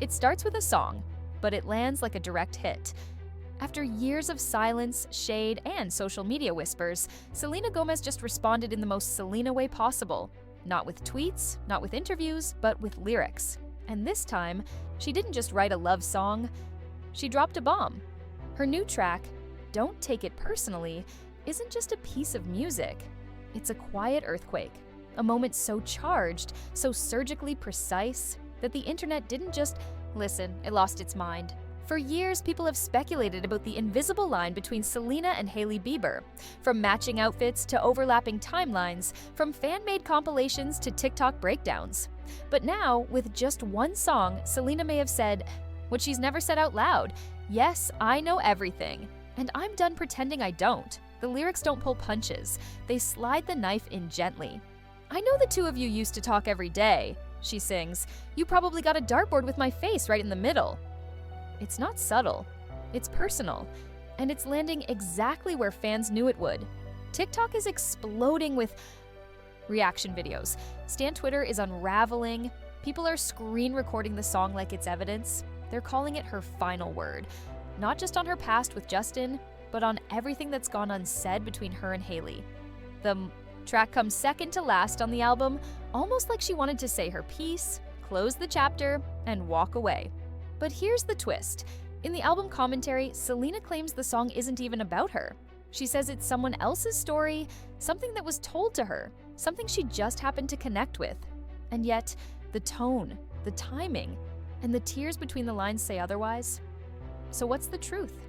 It starts with a song, but it lands like a direct hit. After years of silence, shade, and social media whispers, Selena Gomez just responded in the most Selena way possible. Not with tweets, not with interviews, but with lyrics. And this time, she didn't just write a love song, she dropped a bomb. Her new track, Don't Take It Personally, isn't just a piece of music. It's a quiet earthquake, a moment so charged, so surgically precise, that the internet didn't just listen, it lost its mind. For years, people have speculated about the invisible line between Selena and Hailey Bieber. From matching outfits to overlapping timelines, from fan-made compilations to TikTok breakdowns. But now, with just one song, Selena may have said what she's never said out loud: "Yes, I know everything, and I'm done pretending I don't." The lyrics don't pull punches, they slide the knife in gently. "I know the two of you used to talk every day," she sings. "You probably got a dartboard with my face right in the middle." It's not subtle, it's personal, and it's landing exactly where fans knew it would. TikTok is exploding with reaction videos. Stan Twitter is unraveling. People are screen recording the song like it's evidence. They're calling it her final word, not just on her past with Justin, but on everything that's gone unsaid between her and Hailey. The track comes second to last on the album, almost like she wanted to say her piece, close the chapter, and walk away. But here's the twist. In the album commentary, Selena claims the song isn't even about her. She says it's someone else's story, something that was told to her, something she just happened to connect with. And yet, the tone, the timing, and the tears between the lines say otherwise. So what's the truth?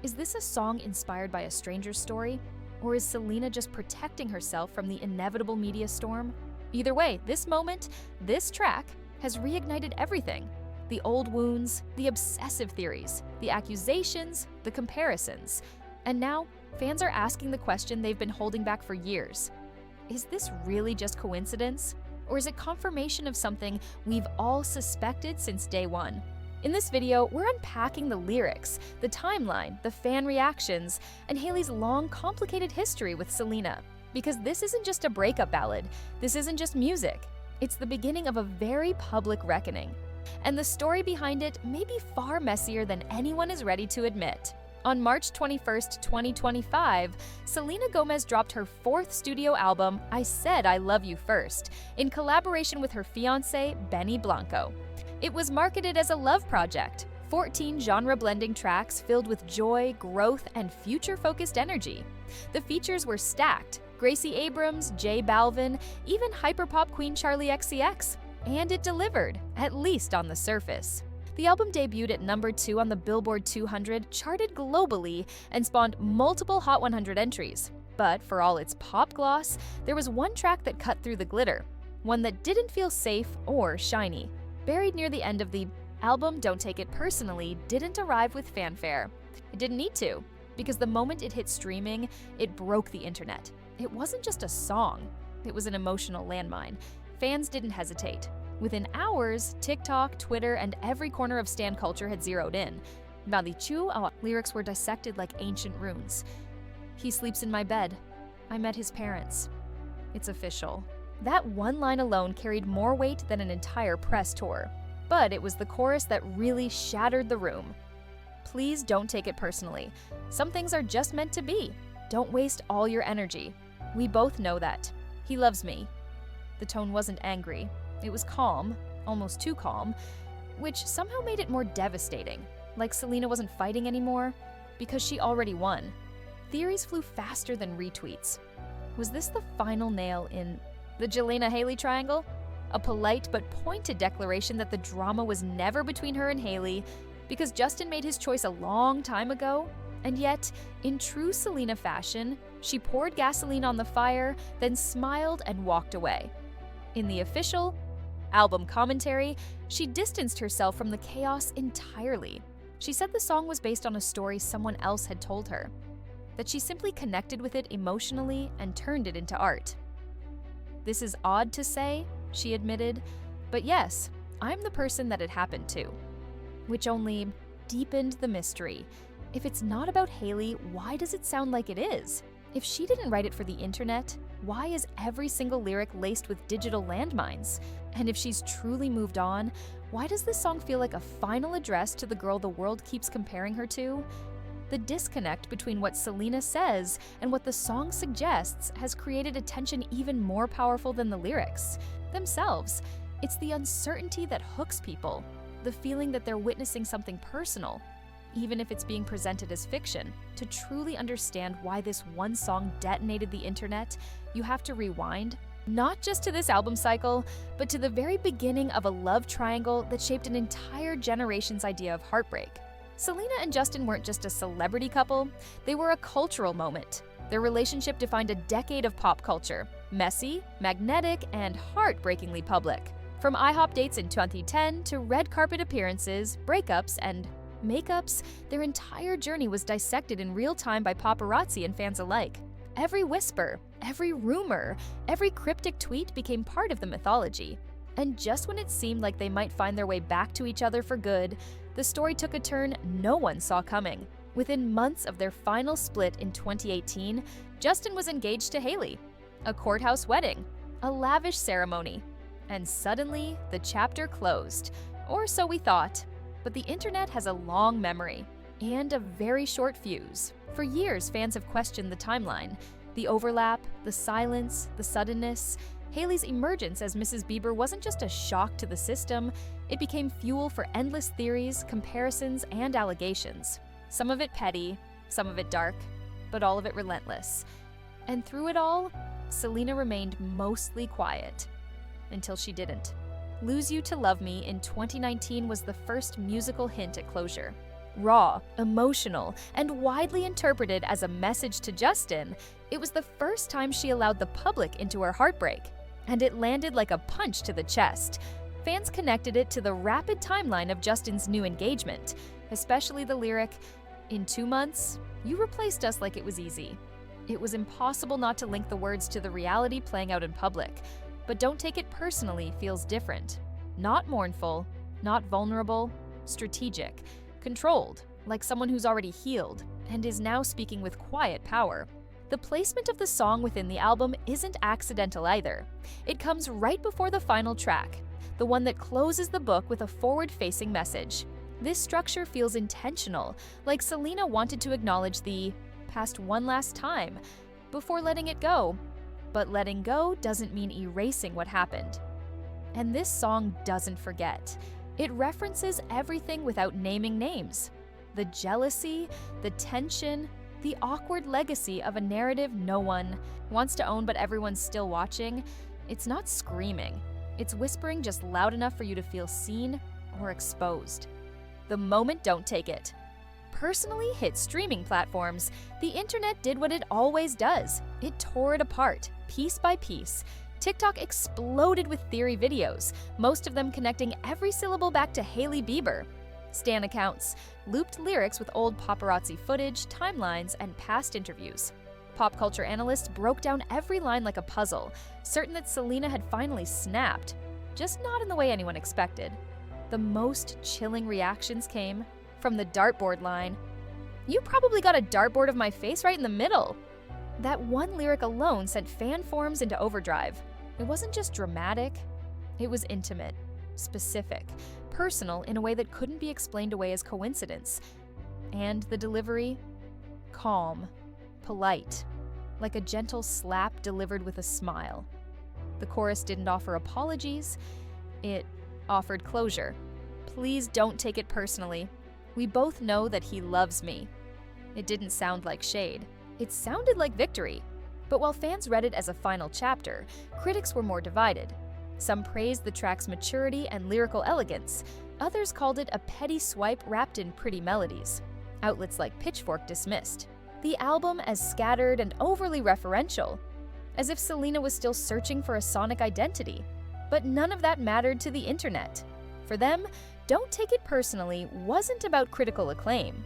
Is this a song inspired by a stranger's story? Or is Selena just protecting herself from the inevitable media storm? Either way, this moment, this track, has reignited everything. The old wounds, the obsessive theories, the accusations, the comparisons. And now, fans are asking the question they've been holding back for years. Is this really just coincidence? Or is it confirmation of something we've all suspected since day one? In this video, we're unpacking the lyrics, the timeline, the fan reactions, and Hailey's long, complicated history with Selena. Because this isn't just a breakup ballad, this isn't just music. It's the beginning of a very public reckoning. And the story behind it may be far messier than anyone is ready to admit. On March 21st, 2025, Selena Gomez dropped her fourth studio album, I Said I Love You First, in collaboration with her fiancé, Benny Blanco. It was marketed as a love project, 14 genre-blending tracks filled with joy, growth, and future-focused energy. The features were stacked: Gracie Abrams, J Balvin, even hyperpop queen Charli XCX. And it delivered, at least on the surface. The album debuted at number 2 on the Billboard 200, charted globally, and spawned multiple Hot 100 entries. But for all its pop gloss, there was one track that cut through the glitter, one that didn't feel safe or shiny. Buried near the end of the album, Don't Take It Personally didn't arrive with fanfare. It didn't need to, because the moment it hit streaming, it broke the internet. It wasn't just a song, it was an emotional landmine. Fans didn't hesitate. Within hours, TikTok, Twitter, and every corner of stan culture had zeroed in. Malichu, lyrics were dissected like ancient runes. He sleeps in my bed. I met his parents. It's official. That one line alone carried more weight than an entire press tour. But it was the chorus that really shattered the room. Please don't take it personally. Some things are just meant to be. Don't waste all your energy. We both know that. He loves me. The tone wasn't angry. It was calm, almost too calm, which somehow made it more devastating, like Selena wasn't fighting anymore, because she already won. Theories flew faster than retweets. Was this the final nail in the Jelena-Hailey triangle? A polite but pointed declaration that the drama was never between her and Hailey, because Justin made his choice a long time ago, and yet, in true Selena fashion, she poured gasoline on the fire, then smiled and walked away. In the official album commentary, she distanced herself from the chaos entirely. She said the song was based on a story someone else had told her, that she simply connected with it emotionally and turned it into art. This is odd to say, she admitted, but yes, I'm the person that it happened to. Which only deepened the mystery. If it's not about Hailey, why does it sound like it is? If she didn't write it for the internet, why is every single lyric laced with digital landmines? And if she's truly moved on, Why does this song feel like a final address to the girl the world keeps comparing her to? The disconnect between what Selena says and what the song suggests has created a tension even more powerful than the lyrics themselves. It's the uncertainty that hooks people, the feeling that they're witnessing something personal, even if it's being presented as fiction. To truly understand why this one song detonated the internet, you have to rewind, not just to this album cycle, but to the very beginning of a love triangle that shaped an entire generation's idea of heartbreak. Selena and Justin weren't just a celebrity couple, they were a cultural moment. Their relationship defined a decade of pop culture, messy, magnetic, and heartbreakingly public. From IHOP dates in 2010 to red carpet appearances, breakups, and makeups, their entire journey was dissected in real time by paparazzi and fans alike. Every whisper, every rumor, every cryptic tweet became part of the mythology. And just when it seemed like they might find their way back to each other for good, the story took a turn no one saw coming. Within months of their final split in 2018, Justin was engaged to Hailey. A courthouse wedding, a lavish ceremony, and suddenly the chapter closed. Or so we thought. But the internet has a long memory and a very short fuse. For years, fans have questioned the timeline, the overlap, the silence, the suddenness. Hailey's emergence as Mrs. Bieber wasn't just a shock to the system, it became fuel for endless theories, comparisons, and allegations. Some of it petty, some of it dark, but all of it relentless. And through it all, Selena remained mostly quiet. Until she didn't. Lose You to Love Me in 2019 was the first musical hint at closure. Raw, emotional, and widely interpreted as a message to Justin, it was the first time she allowed the public into her heartbreak. And it landed like a punch to the chest. Fans connected it to the rapid timeline of Justin's new engagement, especially the lyric, "In 2 months, you replaced us like it was easy." It was impossible not to link the words to the reality playing out in public. But Don't Take It Personally feels different. Not mournful, not vulnerable, strategic, controlled, like someone who's already healed and is now speaking with quiet power. The placement of the song within the album isn't accidental either. It comes right before the final track, the one that closes the book with a forward-facing message. This structure feels intentional, like Selena wanted to acknowledge the past one last time before letting it go. But letting go doesn't mean erasing what happened. And this song doesn't forget. It references everything without naming names. The jealousy, the tension, the awkward legacy of a narrative no one wants to own but everyone's still watching. It's not screaming. It's whispering just loud enough for you to feel seen or exposed. The moment Don't Take It personally hit streaming platforms, the internet did what it always does. It tore it apart, piece by piece. TikTok exploded with theory videos, most of them connecting every syllable back to Hailey Bieber. Stan accounts looped lyrics with old paparazzi footage, timelines, and past interviews. Pop culture analysts broke down every line like a puzzle, certain that Selena had finally snapped, just not in the way anyone expected. The most chilling reactions came from the dartboard line. "You probably got a dartboard of my face right in the middle." That one lyric alone sent fan forums into overdrive. It wasn't just dramatic, it was intimate, specific, personal in a way that couldn't be explained away as coincidence. And the delivery? Calm, polite, like a gentle slap delivered with a smile. The chorus didn't offer apologies, it offered closure. "Please don't take it personally. We both know that he loves me." It didn't sound like shade. It sounded like victory. But while fans read it as a final chapter, critics were more divided. Some praised the track's maturity and lyrical elegance. Others called it a petty swipe wrapped in pretty melodies. Outlets like Pitchfork dismissed the album as scattered and overly referential, as if Selena was still searching for a sonic identity. But none of that mattered to the internet. For them, Don't Take It Personally wasn't about critical acclaim.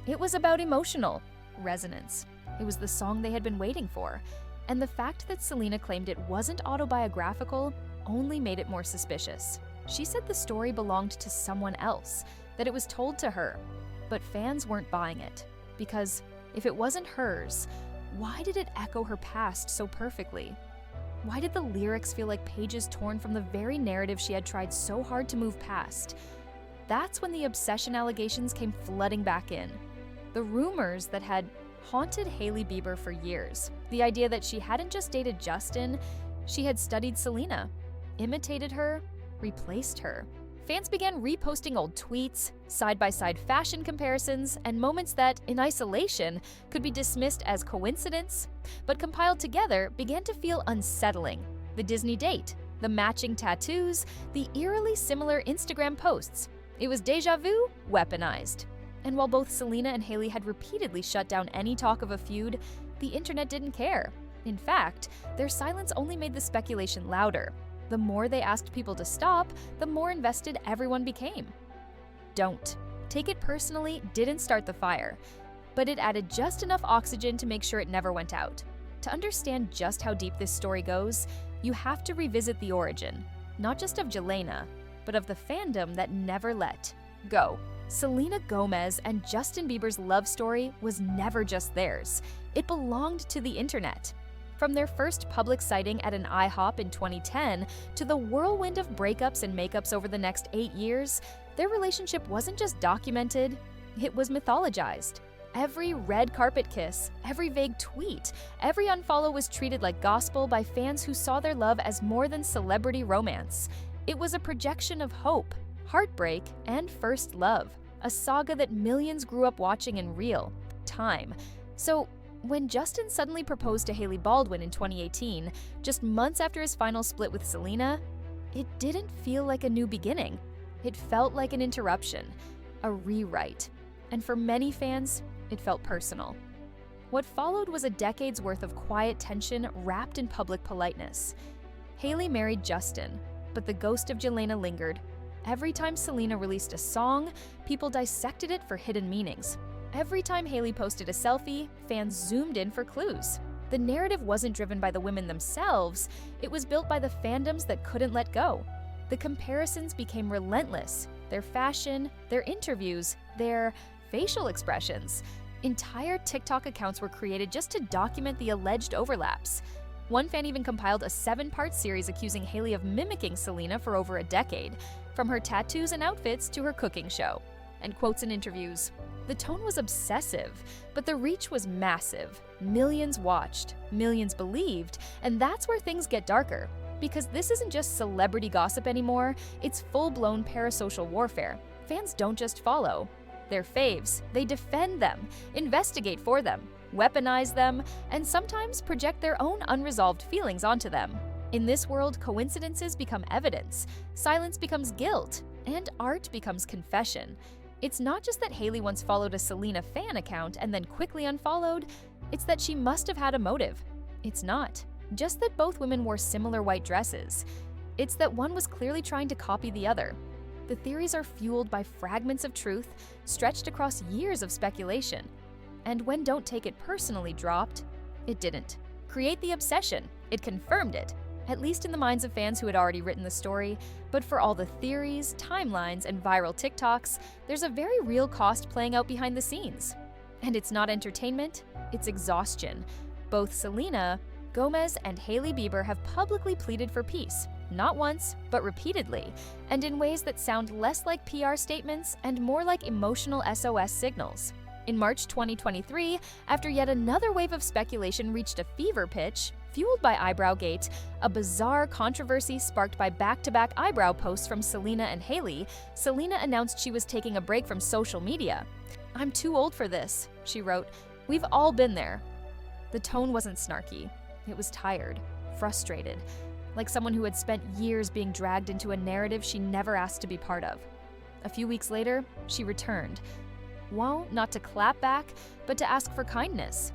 It was about emotional resonance. It was the song they had been waiting for. And the fact that Selena claimed it wasn't autobiographical only made it more suspicious. She said the story belonged to someone else, that it was told to her. But fans weren't buying it. Because if it wasn't hers, why did it echo her past so perfectly? Why did the lyrics feel like pages torn from the very narrative she had tried so hard to move past? That's when the obsession allegations came flooding back in. The rumors that had haunted Hailey Bieber for years. The idea that she hadn't just dated Justin, she had studied Selena, imitated her, replaced her. Fans began reposting old tweets, side-by-side fashion comparisons, and moments that, in isolation, could be dismissed as coincidence, but compiled together began to feel unsettling. The Disney date, the matching tattoos, the eerily similar Instagram posts. It was déjà vu, weaponized. And while both Selena and Hailey had repeatedly shut down any talk of a feud, the internet didn't care. In fact, their silence only made the speculation louder. The more they asked people to stop, the more invested everyone became. Don't take it personally didn't start the fire, but it added just enough oxygen to make sure it never went out. To understand just how deep this story goes, you have to revisit the origin, not just of Jelena, but of the fandom that never let go. Selena Gomez and Justin Bieber's love story was never just theirs. It belonged to the internet. From their first public sighting at an IHOP in 2010 to the whirlwind of breakups and makeups over the next 8 years, their relationship wasn't just documented, it was mythologized. Every red carpet kiss, every vague tweet, every unfollow was treated like gospel by fans who saw their love as more than celebrity romance. It was a projection of hope, heartbreak, and first love, a saga that millions grew up watching in real time. So, when Justin suddenly proposed to Hailey Baldwin in 2018, just months after his final split with Selena, it didn't feel like a new beginning. It felt like an interruption, a rewrite. And for many fans, it felt personal. What followed was a decade's worth of quiet tension wrapped in public politeness. Hailey married Justin, but the ghost of Jelena lingered. Every time Selena released a song, people dissected it for hidden meanings. Every time Hailey posted a selfie, fans zoomed in for clues. The narrative wasn't driven by the women themselves, it was built by the fandoms that couldn't let go. The comparisons became relentless. Their fashion, their interviews, their facial expressions. Entire TikTok accounts were created just to document the alleged overlaps. One fan even compiled a 7-part series accusing Hailey of mimicking Selena for over a decade, from her tattoos and outfits to her cooking show. And quotes in interviews. The tone was obsessive, but the reach was massive. Millions watched, millions believed, and that's where things get darker. Because this isn't just celebrity gossip anymore, it's full-blown parasocial warfare. Fans don't just follow. They're faves, they defend them, investigate for them, weaponize them, and sometimes project their own unresolved feelings onto them. In this world, coincidences become evidence, silence becomes guilt, and art becomes confession. It's not just that Hailey once followed a Selena fan account and then quickly unfollowed, it's that she must have had a motive. It's not just that both women wore similar white dresses. It's that one was clearly trying to copy the other. The theories are fueled by fragments of truth stretched across years of speculation. And when Don't Take It Personally dropped, it didn't create the obsession, it confirmed it. At least in the minds of fans who had already written the story, but for all the theories, timelines, and viral TikToks, there's a very real cost playing out behind the scenes. And it's not entertainment, it's exhaustion. Both Selena Gomez and Hailey Bieber have publicly pleaded for peace, not once, but repeatedly, and in ways that sound less like PR statements and more like emotional SOS signals. In March 2023, after yet another wave of speculation reached a fever pitch, fueled by Eyebrowgate, a bizarre controversy sparked by back-to-back eyebrow posts from Selena and Hailey, Selena announced she was taking a break from social media. "I'm too old for this," she wrote. "We've all been there." The tone wasn't snarky. It was tired, frustrated, like someone who had spent years being dragged into a narrative she never asked to be part of. A few weeks later, she returned. Well, not to clap back, but to ask for kindness.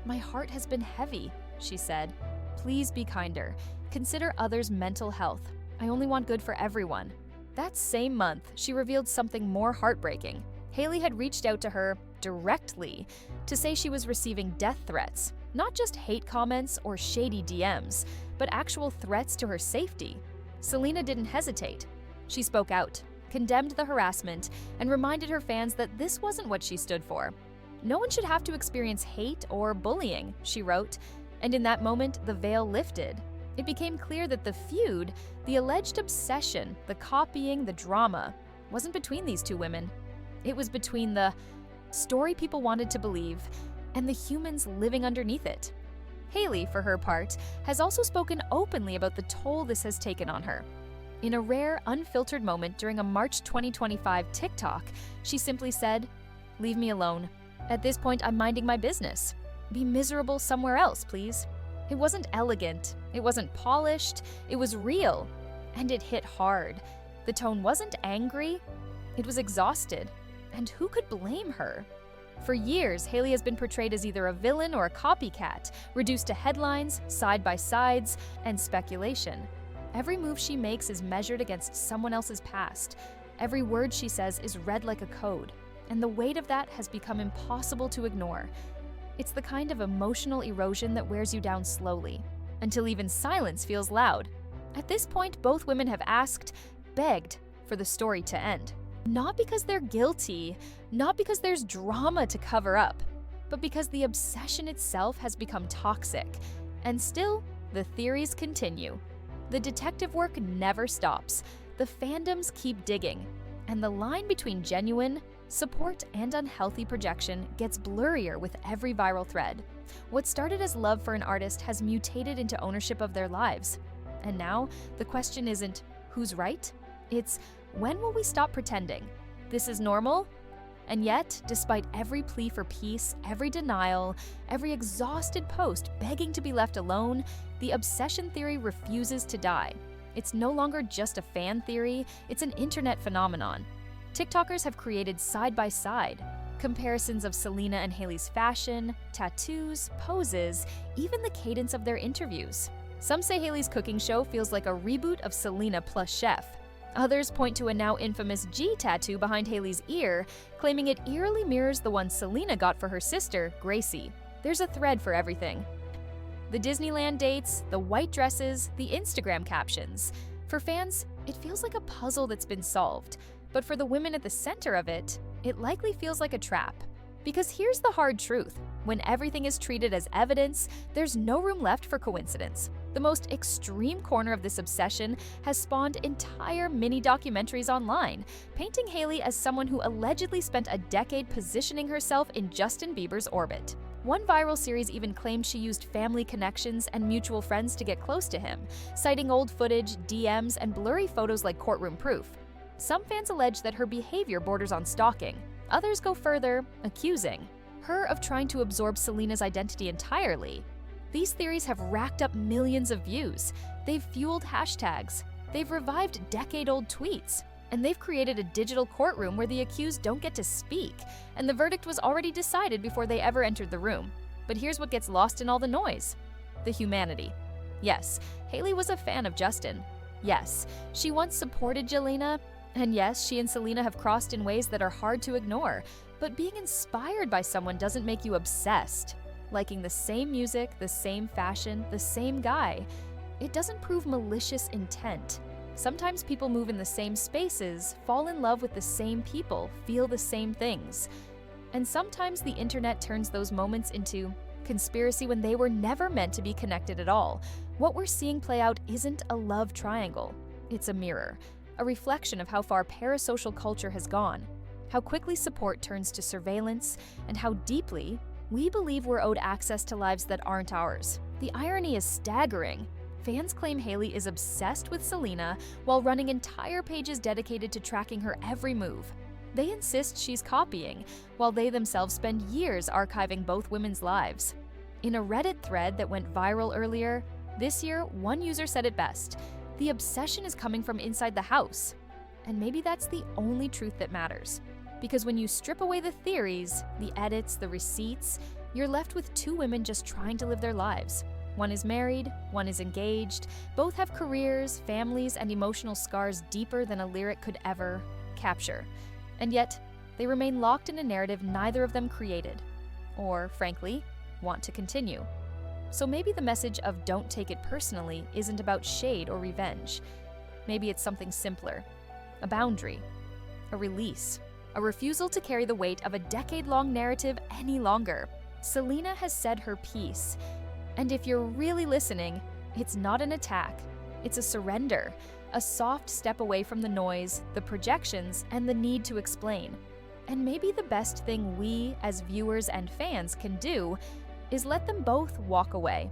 "My heart has been heavy," she said. "Please be kinder. Consider others' mental health. I only want good for everyone." That same month, she revealed something more heartbreaking. Hailey had reached out to her directly to say she was receiving death threats, not just hate comments or shady DMs, but actual threats to her safety. Selena didn't hesitate. She spoke out, condemned the harassment, and reminded her fans that this wasn't what she stood for. "No one should have to experience hate or bullying," she wrote. And in that moment, the veil lifted. It became clear that the feud, the alleged obsession, the copying, the drama, wasn't between these two women. It was between the story people wanted to believe and the humans living underneath it. Hailey, for her part, has also spoken openly about the toll this has taken on her. In a rare, unfiltered moment during a March 2025 TikTok, she simply said, "Leave me alone. At this point, I'm minding my business. Be miserable somewhere else, please." It wasn't elegant, it wasn't polished, it was real, and it hit hard. The tone wasn't angry, it was exhausted. And who could blame her? For years, Hailey has been portrayed as either a villain or a copycat, reduced to headlines, side-by-sides, and speculation. Every move she makes is measured against someone else's past. Every word she says is read like a code, and the weight of that has become impossible to ignore. It's the kind of emotional erosion that wears you down slowly, until even silence feels loud. At this point, both women have asked, begged, for the story to end. Not because they're guilty, not because there's drama to cover up, but because the obsession itself has become toxic. And still, the theories continue. The detective work never stops. The fandoms keep digging. And the line between genuine, support, and unhealthy projection gets blurrier with every viral thread. What started as love for an artist has mutated into ownership of their lives. And now, the question isn't who's right? It's when will we stop pretending? This is normal? And yet, despite every plea for peace, every denial, every exhausted post begging to be left alone, the obsession theory refuses to die. It's no longer just a fan theory, it's an internet phenomenon. TikTokers have created side-by-side comparisons of Selena and Hailey's fashion, tattoos, poses, even the cadence of their interviews. Some say Hailey's cooking show feels like a reboot of Selena plus Chef. Others point to a now infamous G tattoo behind Hailey's ear, claiming it eerily mirrors the one Selena got for her sister, Gracie. There's a thread for everything. The Disneyland dates, the white dresses, the Instagram captions. For fans, it feels like a puzzle that's been solved. But for the women at the center of it, it likely feels like a trap. Because here's the hard truth. When everything is treated as evidence, there's no room left for coincidence. The most extreme corner of this obsession has spawned entire mini-documentaries online, painting Hailey as someone who allegedly spent a decade positioning herself in Justin Bieber's orbit. One viral series even claimed she used family connections and mutual friends to get close to him, citing old footage, DMs, and blurry photos like courtroom proof. Some fans allege that her behavior borders on stalking. Others go further, accusing her of trying to absorb Selena's identity entirely. These theories have racked up millions of views. They've fueled hashtags. They've revived decade-old tweets. And they've created a digital courtroom where the accused don't get to speak, and the verdict was already decided before they ever entered the room. But here's what gets lost in all the noise: the humanity. Yes, Hailey was a fan of Justin. Yes, she once supported Jelena. And yes, she and Selena have crossed in ways that are hard to ignore. But being inspired by someone doesn't make you obsessed. Liking the same music, the same fashion, the same guy, it doesn't prove malicious intent. Sometimes people move in the same spaces, fall in love with the same people, feel the same things. And sometimes the internet turns those moments into conspiracy when they were never meant to be connected at all. What we're seeing play out isn't a love triangle. It's a mirror, a reflection of how far parasocial culture has gone, how quickly support turns to surveillance, and how deeply we believe we're owed access to lives that aren't ours. The irony is staggering. Fans claim Hailey is obsessed with Selena while running entire pages dedicated to tracking her every move. They insist she's copying, while they themselves spend years archiving both women's lives. In a Reddit thread that went viral earlier this year, one user said it best: "The obsession is coming from inside the house." And maybe that's the only truth that matters. Because when you strip away the theories, the edits, the receipts, you're left with two women just trying to live their lives. One is married, one is engaged, both have careers, families, and emotional scars deeper than a lyric could ever capture. And yet, they remain locked in a narrative neither of them created, or, frankly, want to continue. So maybe the message of "don't take it personally" isn't about shade or revenge. Maybe it's something simpler: a boundary, a release, a refusal to carry the weight of a decade-long narrative any longer. Selena has said her piece. And if you're really listening, It's not an attack, it's a surrender, a soft step away from the noise, the projections, and the need to explain. And maybe the best thing we, as viewers and fans, can do is let them both walk away.